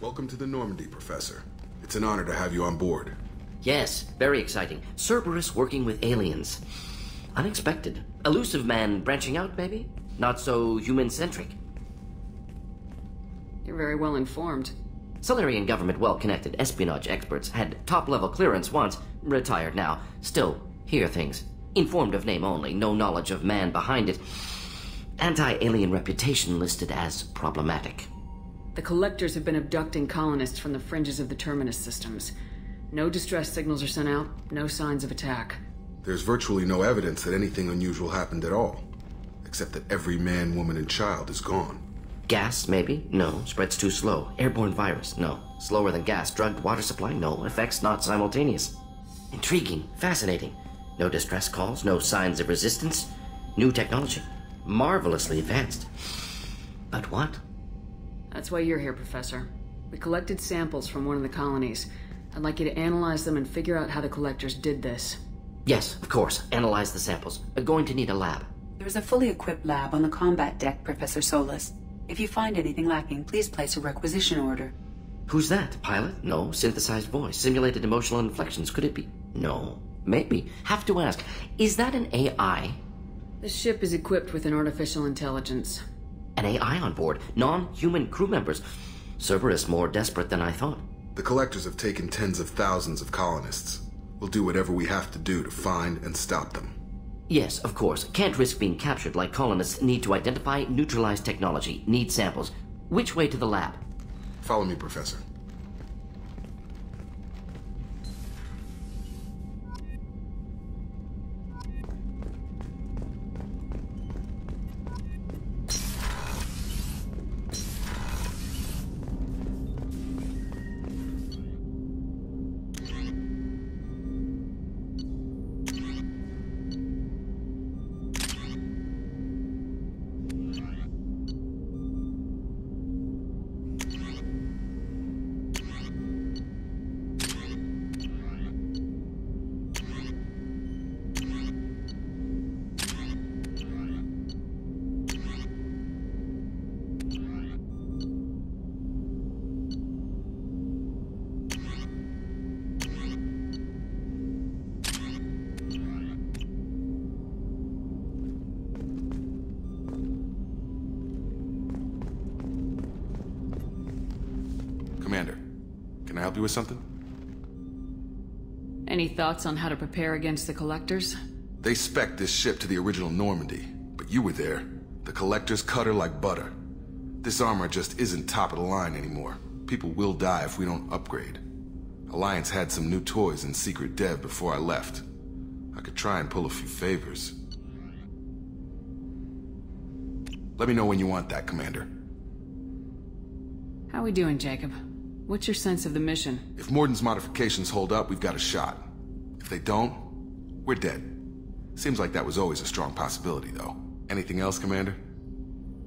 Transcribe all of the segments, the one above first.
Welcome to the Normandy, Professor. It's an honor to have you on board. Yes, very exciting. Cerberus working with aliens. Unexpected. Elusive man branching out, maybe? Not so human-centric. You're very well informed. Solarian government well-connected espionage experts had top-level clearance once, retired now. Still, hear things. Informed of name only, no knowledge of man behind it. Anti-alien reputation listed as problematic. The Collectors have been abducting colonists from the fringes of the Terminus systems. No distress signals are sent out, no signs of attack. There's virtually no evidence that anything unusual happened at all, except that every man, woman, and child is gone. Gas, maybe? No. Spreads too slow. Airborne virus? No. Slower than gas. Drugged water supply? No. Effects not simultaneous. Intriguing. Fascinating. No distress calls. No signs of resistance. New technology. Marvelously advanced. But what? That's why you're here, Professor. We collected samples from one of the colonies. I'd like you to analyze them and figure out how the Collectors did this. Yes, of course. Analyze the samples. Going to need a lab. There's a fully equipped lab on the combat deck, Professor Solis. If you find anything lacking, please place a requisition order. Who's that? Pilot? No. Synthesized voice. Simulated emotional inflections. Could it be? No. Maybe. Have to ask. Is that an AI? The ship is equipped with an artificial intelligence. An AI on board. Non-human crew members. Cerberus more desperate than I thought. The Collectors have taken tens of thousands of colonists. We'll do whatever we have to do to find and stop them. Yes, of course. Can't risk being captured like colonists. Need to identify, neutralize technology. Need samples. Which way to the lab? Follow me, Professor. Commander, can I help you with something? Any thoughts on how to prepare against the Collectors? They spec'd this ship to the original Normandy, but you were there. The Collectors cut her like butter. This armor just isn't top of the line anymore. People will die if we don't upgrade. Alliance had some new toys in secret dev before I left. I could try and pull a few favors. Let me know when you want that, Commander. How we doing, Jacob? What's your sense of the mission? If Morden's modifications hold up, we've got a shot. If they don't, we're dead. Seems like that was always a strong possibility, though. Anything else, Commander?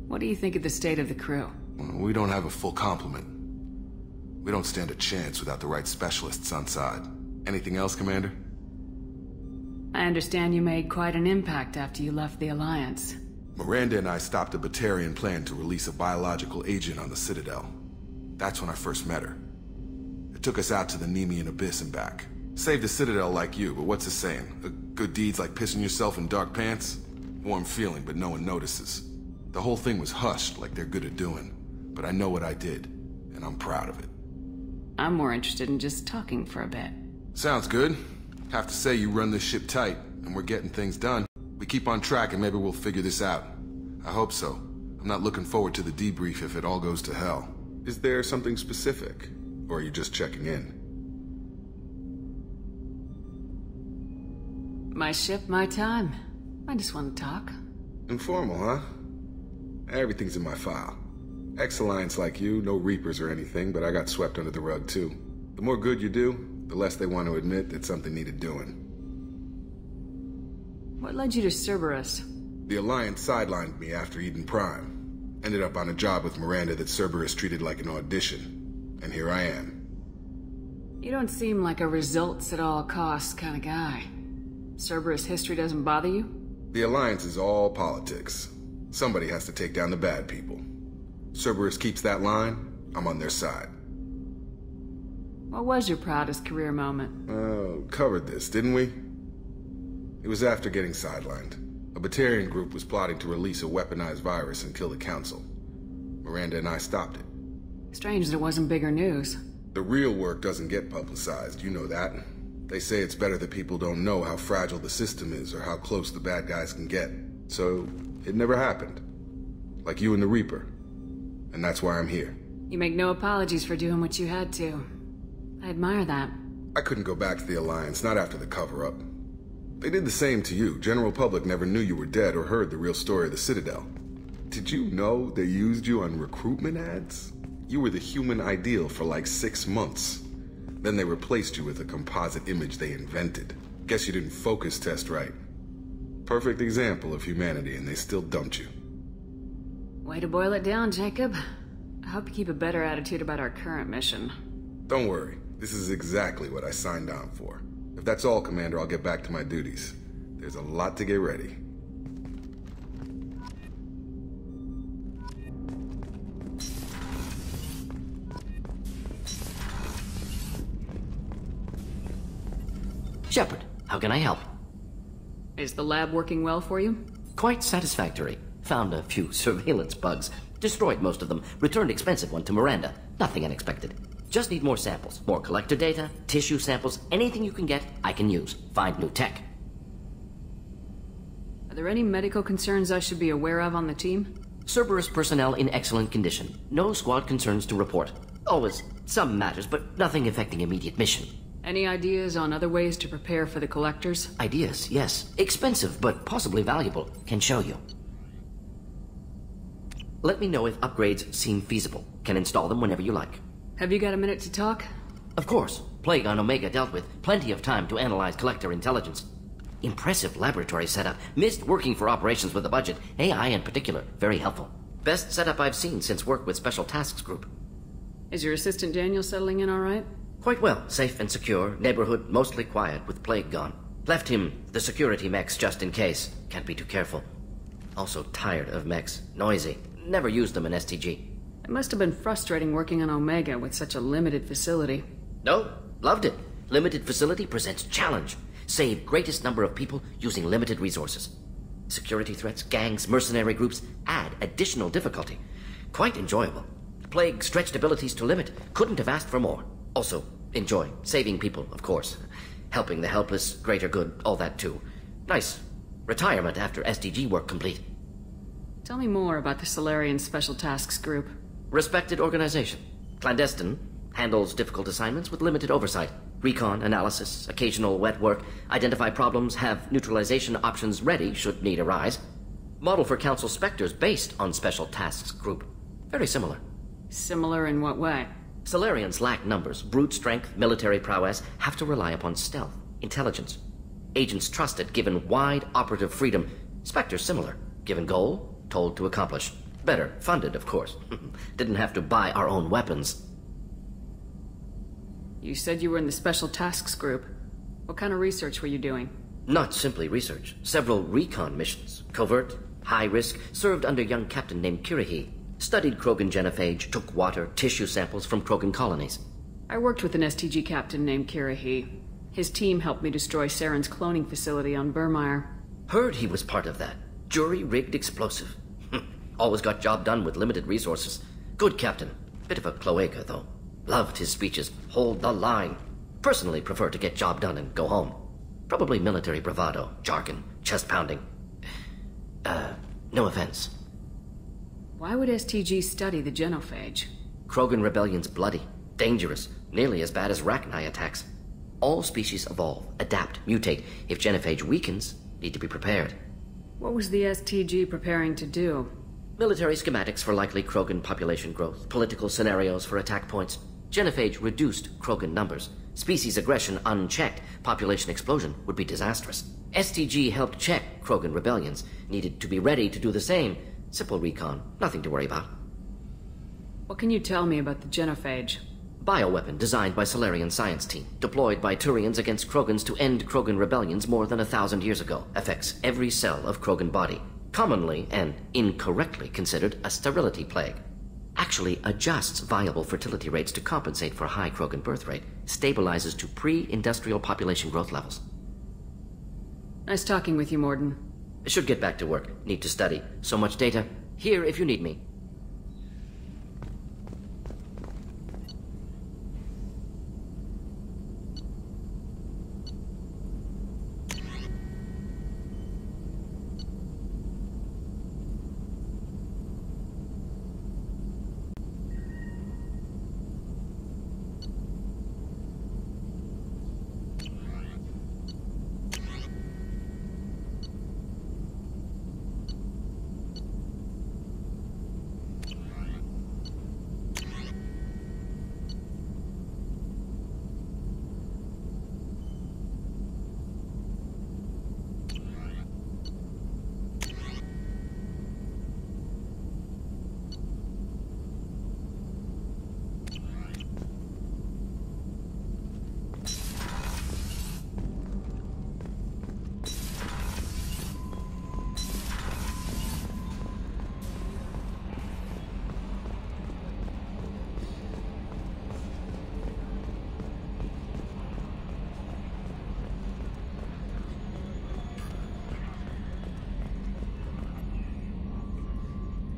What do you think of the state of the crew? We don't have a full complement. We don't stand a chance without the right specialists on side. Anything else, Commander? I understand you made quite an impact after you left the Alliance. Miranda and I stopped a Batarian plan to release a biological agent on the Citadel. That's when I first met her. It took us out to the Nemean Abyss and back. Saved the Citadel like you, but what's the saying? Good deeds like pissing yourself in dark pants? Warm feeling, but no one notices. The whole thing was hushed like they're good at doing. But I know what I did, and I'm proud of it. I'm more interested in just talking for a bit. Sounds good. Have to say you run this ship tight, and we're getting things done. We keep on track and maybe we'll figure this out. I hope so. I'm not looking forward to the debrief if it all goes to hell. Is there something specific? Or are you just checking in? My ship, my time. I just want to talk. Informal, huh? Everything's in my file. Ex-Alliance like you, no Reapers or anything, but I got swept under the rug too. The more good you do, the less they want to admit that something needed doing. What led you to Cerberus? The Alliance sidelined me after Eden Prime. Ended up on a job with Miranda that Cerberus treated like an audition. And here I am. You don't seem like a results at all costs kind of guy. Cerberus history doesn't bother you? The Alliance is all politics. Somebody has to take down the bad people. Cerberus keeps that line, I'm on their side. What was your proudest career moment? Covered this, didn't we? It was after getting sidelined. A Batarian group was plotting to release a weaponized virus and kill the Council. Miranda and I stopped it. Strange that it wasn't bigger news. The real work doesn't get publicized, you know that. They say it's better that people don't know how fragile the system is or how close the bad guys can get. So, it never happened. Like you and the Reaper. And that's why I'm here. You make no apologies for doing what you had to. I admire that. I couldn't go back to the Alliance, not after the cover-up. They did the same to you. General public never knew you were dead or heard the real story of the Citadel. Did you know they used you on recruitment ads? You were the human ideal for like 6 months. Then they replaced you with a composite image they invented. Guess you didn't focus test right. Perfect example of humanity, and they still dumped you. Way to boil it down, Jacob. I hope you keep a better attitude about our current mission. Don't worry. This is exactly what I signed on for. If that's all, Commander, I'll get back to my duties. There's a lot to get ready. Shepard, how can I help? Is the lab working well for you? Quite satisfactory. Found a few surveillance bugs. Destroyed most of them. Returned expensive one to Miranda. Nothing unexpected. Just need more samples. More collector data, tissue samples, anything you can get, I can use. Find new tech. Are there any medical concerns I should be aware of on the team? Cerberus personnel in excellent condition. No squad concerns to report. Always some matters, but nothing affecting immediate mission. Any ideas on other ways to prepare for the collectors? Ideas, yes. Expensive, but possibly valuable. Can show you. Let me know if upgrades seem feasible. Can install them whenever you like. Have you got a minute to talk? Of course. Plague on Omega dealt with. Plenty of time to analyze collector intelligence. Impressive laboratory setup. Missed working for operations with a budget. AI in particular. Very helpful. Best setup I've seen since work with Special Tasks Group. Is your assistant Daniel settling in all right? Quite well. Safe and secure. Neighborhood mostly quiet with Plague gone. Left him the security mechs just in case. Can't be too careful. Also tired of mechs. Noisy. Never used them in STG. It must have been frustrating working on Omega with such a limited facility. No, loved it. Limited facility presents challenge. Save greatest number of people using limited resources. Security threats, gangs, mercenary groups add additional difficulty. Quite enjoyable. Plague stretched abilities to limit. Couldn't have asked for more. Also, enjoy. Saving people, of course. Helping the helpless, greater good, all that too. Nice. Retirement after SDG work complete. Tell me more about the Solarian Special Tasks Group. Respected organization. Clandestine. Handles difficult assignments with limited oversight. Recon, analysis, occasional wet work. Identify problems, have neutralization options ready should need arise. Model for Council Spectres based on Special Tasks Group. Very similar. Similar in what way? Solarians lack numbers, brute strength, military prowess, have to rely upon stealth, intelligence. Agents trusted, given wide operative freedom. Spectres similar, given goal, told to accomplish. Better, funded, of course. Didn't have to buy our own weapons. You said you were in the Special Tasks Group. What kind of research were you doing? Not simply research. Several recon missions. Covert, high risk, served under a young captain named Kirihi. Studied Krogan genophage, took water, tissue samples from Krogan colonies. I worked with an STG captain named Kirihi. His team helped me destroy Saren's cloning facility on Burmire. Heard he was part of that. Jury-rigged explosive. Always got job done with limited resources. Good captain. Bit of a cloaca, though. Loved his speeches. Hold the line. Personally prefer to get job done and go home. Probably military bravado, jargon, chest pounding. No offense. Why would STG study the genophage? Krogan rebellion's bloody, dangerous, nearly as bad as Rachni attacks. All species evolve, adapt, mutate. If genophage weakens, need to be prepared. What was the STG preparing to do? Military schematics for likely Krogan population growth, political scenarios for attack points. Genophage reduced Krogan numbers. Species aggression unchecked, population explosion would be disastrous. STG helped check Krogan rebellions, needed to be ready to do the same. Simple recon, nothing to worry about. What can you tell me about the genophage? Bioweapon designed by Solarian science team, deployed by Turians against Krogans to end Krogan rebellions more than 1,000 years ago. Affects every cell of Krogan body. Commonly and incorrectly considered a sterility plague. actually adjusts viable fertility rates to compensate for a high Krogan birth rate, stabilizes to pre-industrial population growth levels. Nice talking with you, Morden. Should get back to work. Need to study. So much data. Here if you need me.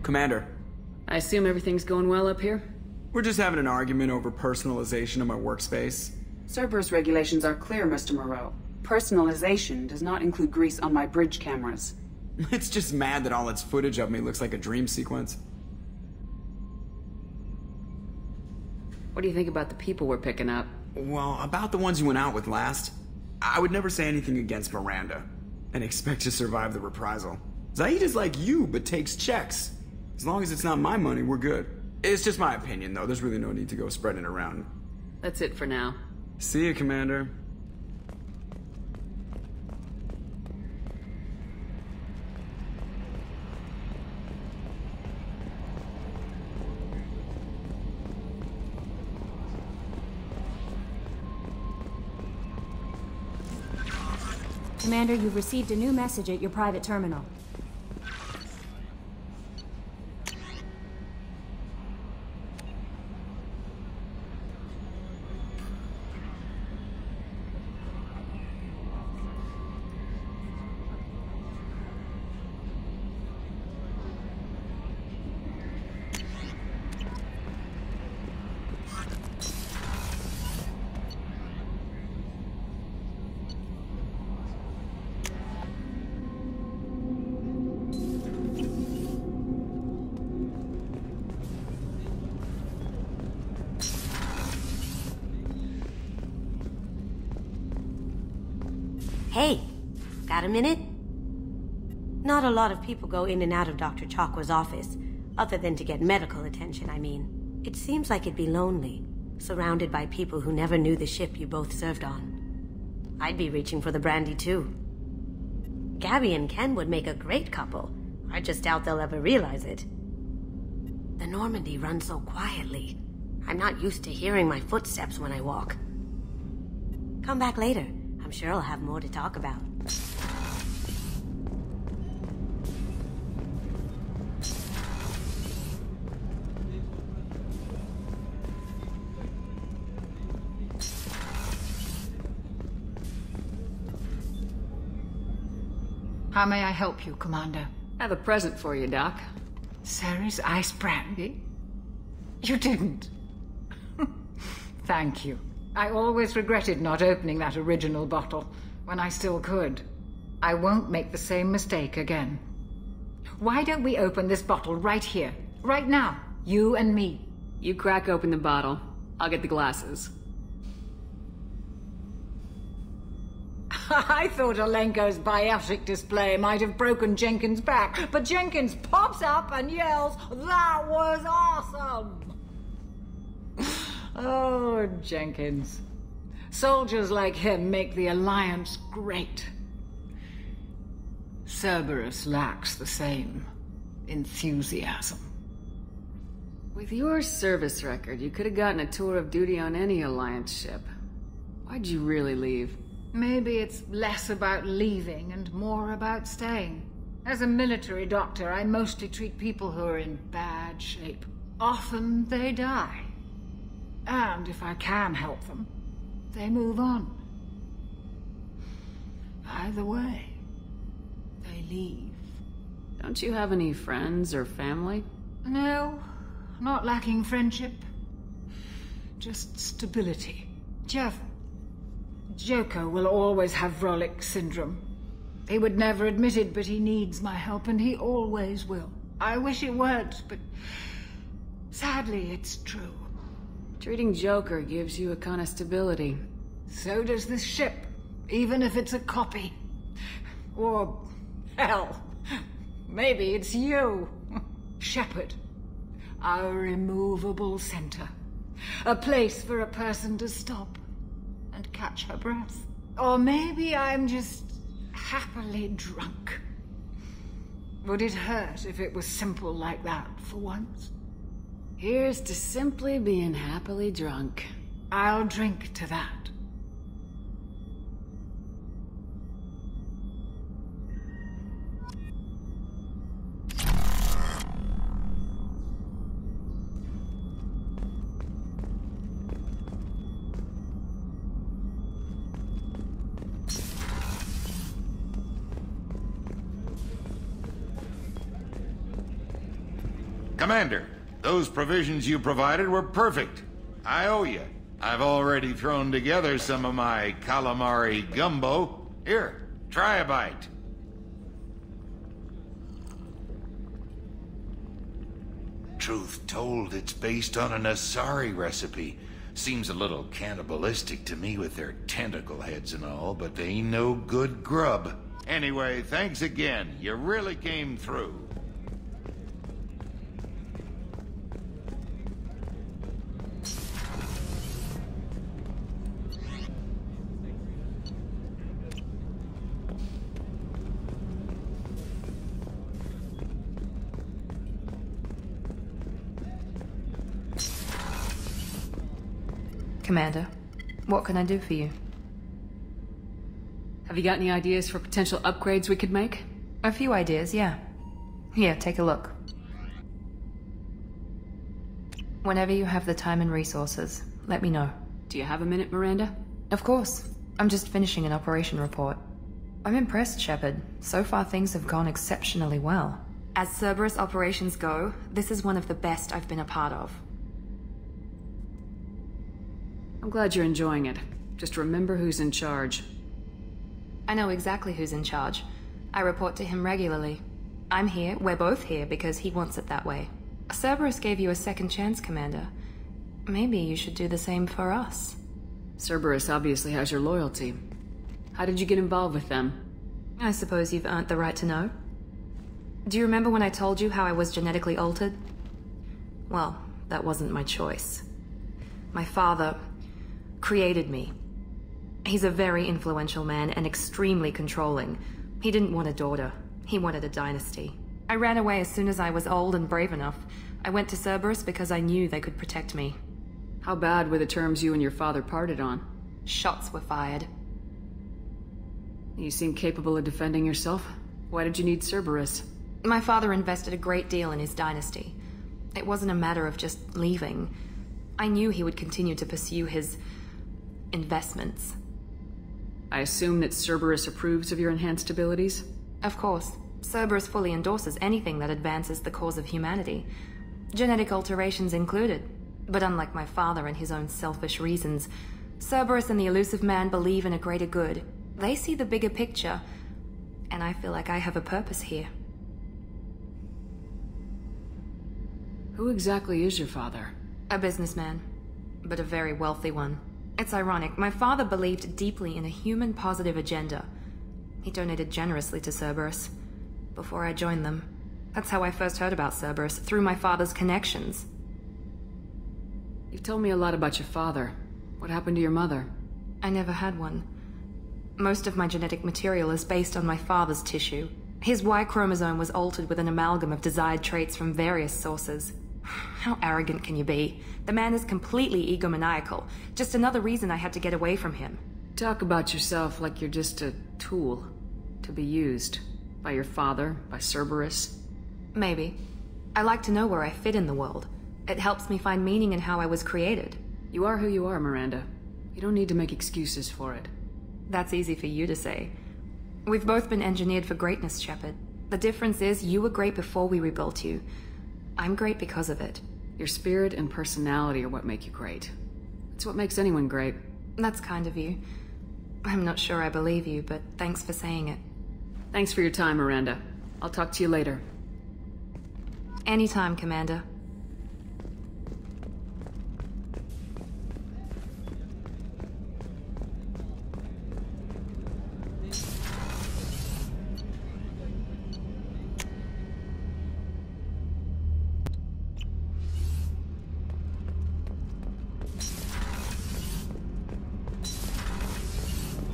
Commander. I assume everything's going well up here? We're just having an argument over personalization of my workspace. Cerberus regulations are clear, Mr. Moreau. Personalization does not include grease on my bridge cameras. It's just mad that all its footage of me looks like a dream sequence. What do you think about the people we're picking up? Well, about the ones you went out with last, I would never say anything against Miranda and expect to survive the reprisal. Zaid is like you, but takes checks. As long as it's not my money, we're good. It's just my opinion, though. There's really no need to go spreading it around. That's it for now. See you, Commander. Commander, you've received a new message at your private terminal. Hey, got a minute? Not a lot of people go in and out of Dr. Chakwa's office, other than to get medical attention, I mean. It seems like it'd be lonely, surrounded by people who never knew the ship you both served on. I'd be reaching for the brandy too. Gabby and Ken would make a great couple. I just doubt they'll ever realize it. The Normandy runs so quietly. I'm not used to hearing my footsteps when I walk. Come back later. I'm sure I'll have more to talk about. How may I help you, Commander? I have a present for you, Doc. Sarah's ice brandy? You didn't. Thank you. I always regretted not opening that original bottle when I still could. I won't make the same mistake again. Why don't we open this bottle right here, right now, you and me? You crack open the bottle. I'll get the glasses. I thought Alenko's biotic display might have broken Jenkins' back, but Jenkins pops up and yells, "That was awesome!" Oh, Jenkins. Soldiers like him make the Alliance great. Cerberus lacks the same enthusiasm. With your service record, you could have gotten a tour of duty on any Alliance ship. Why'd you really leave? Maybe it's less about leaving and more about staying. As a military doctor, I mostly treat people who are in bad shape. often they die. And if I can help them, they move on. Either way, they leave. Don't you have any friends or family? No, not lacking friendship. Just stability. Jeff, Joko will always have Vrolik syndrome. He would never admit it, but he needs my help, and he always will. I wish it weren't, but sadly, it's true. Treating Joker gives you a kind of stability. So does this ship, even if it's a copy. Or, hell, maybe it's you. Shepard, our immovable center. A place for a person to stop and catch her breath. Or maybe I'm just happily drunk. Would it hurt if it was simple like that for once? Here's to simply being happily drunk. I'll drink to that. Commander, those provisions you provided were perfect. I owe you. I've already thrown together some of my calamari gumbo. Here, try a bite. Truth told, it's based on an Asari recipe. Seems a little cannibalistic to me with their tentacle heads and all, but they ain't no good grub. Anyway, thanks again. You really came through. Commander, what can I do for you? Have you got any ideas for potential upgrades we could make? A few ideas, yeah. Here, take a look. Whenever you have the time and resources, let me know. Do you have a minute, Miranda? Of course. I'm just finishing an operation report. I'm impressed, Shepard. So far things have gone exceptionally well. As Cerberus operations go, this is one of the best I've been a part of. I'm glad you're enjoying it. Just remember who's in charge. I know exactly who's in charge. I report to him regularly. I'm here, we're both here, because he wants it that way. Cerberus gave you a second chance, Commander. Maybe you should do the same for us. Cerberus obviously has your loyalty. How did you get involved with them? I suppose you've earned the right to know. Do you remember when I told you how I was genetically altered? Well, that wasn't my choice. My father created me. He's a very influential man and extremely controlling. He didn't want a daughter. He wanted a dynasty. I ran away as soon as I was old and brave enough. I went to Cerberus because I knew they could protect me. How bad were the terms you and your father parted on? Shots were fired. You seem capable of defending yourself. Why did you need Cerberus? My father invested a great deal in his dynasty. It wasn't a matter of just leaving. I knew he would continue to pursue his investments. I assume that Cerberus approves of your enhanced abilities? Of course. Cerberus fully endorses anything that advances the cause of humanity. Genetic alterations included. But unlike my father and his own selfish reasons, Cerberus and the Elusive Man believe in a greater good. They see the bigger picture, and I feel like I have a purpose here. Who exactly is your father? A businessman, but a very wealthy one. It's ironic, my father believed deeply in a human-positive agenda. He donated generously to Cerberus before I joined them. That's how I first heard about Cerberus, through my father's connections. You've told me a lot about your father. What happened to your mother? I never had one. Most of my genetic material is based on my father's tissue. His Y chromosome was altered with an amalgam of desired traits from various sources. How arrogant can you be? The man is completely egomaniacal. Just another reason I had to get away from him. Talk about yourself like you're just a tool to be used. By your father, by Cerberus. Maybe. I like to know where I fit in the world. It helps me find meaning in how I was created. You are who you are, Miranda. You don't need to make excuses for it. That's easy for you to say. We've both been engineered for greatness, Shepard. The difference is you were great before we rebuilt you. I'm great because of it. Your spirit and personality are what make you great. It's what makes anyone great. That's kind of you. I'm not sure I believe you, but thanks for saying it. Thanks for your time, Miranda. I'll talk to you later. Anytime, Commander.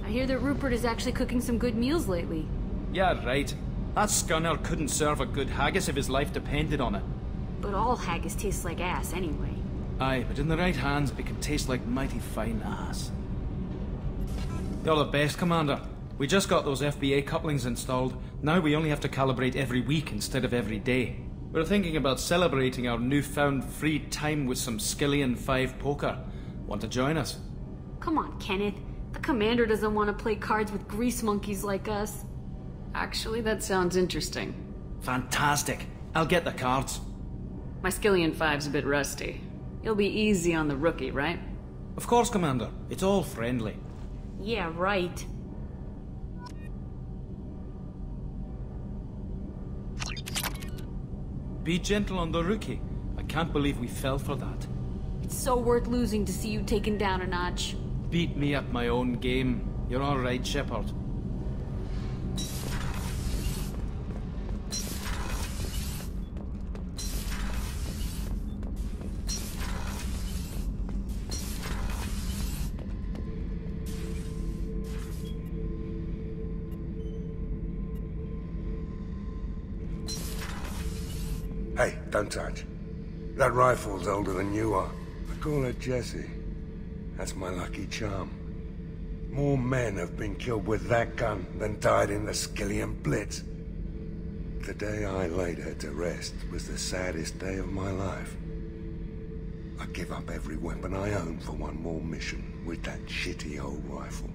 I hear that Rupert is actually cooking some good meals lately. Yeah, right. That scunner couldn't serve a good haggis if his life depended on it. But all haggis tastes like ass anyway. Aye, but in the right hands, it can taste like mighty fine ass. You're the best, Commander. We just got those FBA couplings installed. Now we only have to calibrate every week instead of every day. We're thinking about celebrating our newfound free time with some Skillian 5 poker. Want to join us? Come on, Kenneth. The commander doesn't want to play cards with grease monkeys like us. Actually, that sounds interesting. Fantastic. I'll get the cards. My Skillian 5's a bit rusty. You'll be easy on the rookie, right? Of course, Commander. It's all friendly. Yeah, right. Be gentle on the rookie. I can't believe we fell for that. It's so worth losing to see you taken down a notch. Beat me at my own game. You're all right, Shepard. Hey, don't touch. That rifle's older than you are. I call her Jessie. That's my lucky charm. More men have been killed with that gun than died in the Skillian Blitz. The day I laid her to rest was the saddest day of my life. I give up every weapon I own for one more mission with that shitty old rifle.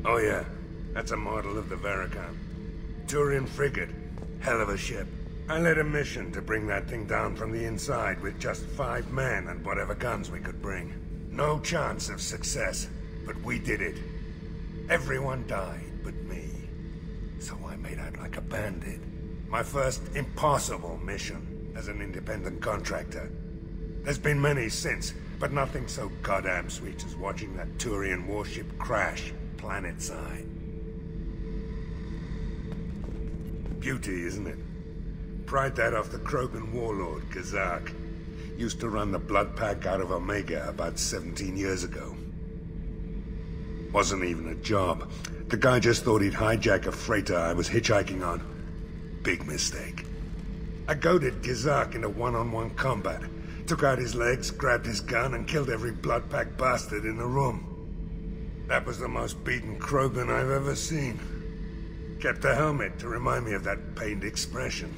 Oh yeah, that's a model of the Veracam. Turian frigate. Hell of a ship. I led a mission to bring that thing down from the inside with just 5 men and whatever guns we could bring. No chance of success, but we did it. Everyone died but me. So I made out like a bandit. My first impossible mission as an independent contractor. There's been many since, but nothing so goddamn sweet as watching that Turian warship crash planetside. Beauty, isn't it? Pried that off the Krogan warlord, Gazak. Used to run the blood pack out of Omega about 17 years ago. Wasn't even a job. The guy just thought he'd hijack a freighter I was hitchhiking on. Big mistake. I goaded Gazak into one-on-one combat. Took out his legs, grabbed his gun, and killed every blood pack bastard in the room. That was the most beaten Krogan I've ever seen. Kept a helmet to remind me of that pained expression.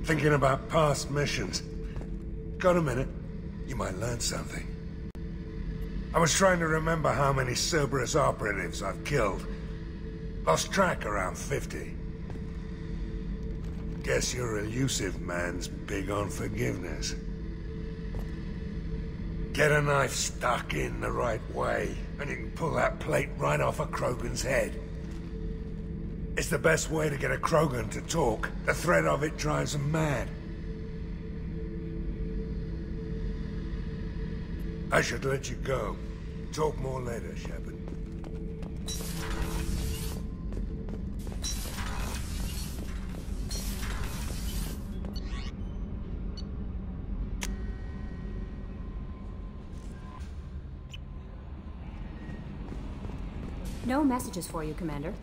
Thinking about past missions. Got a minute? You might learn something. I was trying to remember how many Cerberus operatives I've killed. Lost track around 50. Guess your elusive man's big on forgiveness. Get a knife stuck in the right way, and you can pull that plate right off a Krogan's head. It's the best way to get a Krogan to talk. The threat of it drives them mad. I should let you go. Talk more later, Shepard. No messages for you, Commander.